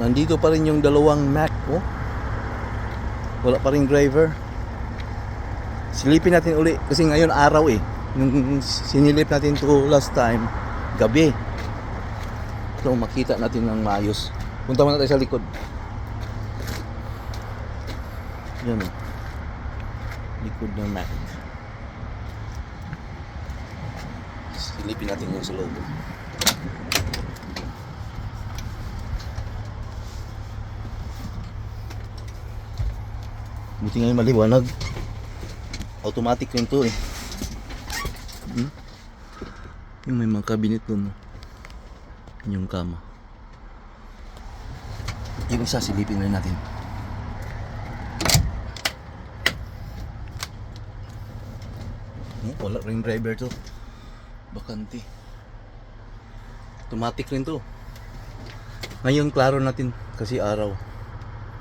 Nandito pa rin yung dalawang Mac, oh. Wala pa rin driver. Silipin natin uli kasi ngayon araw eh. Yung sinilip natin to last time, gabi. So makita natin ng maayos. Punta muna tayo sa likod. Yan oh. Likod ng Mac. Silipin natin yung sa loob. Buti ngayon maliwanag. Automatic yun to eh. Yung may mga cabinet dun. Yung kama. Yung isa silipin na natin. Wala rin driver to. Bakante. Automatic rin to. Ngayon klaro natin kasi araw.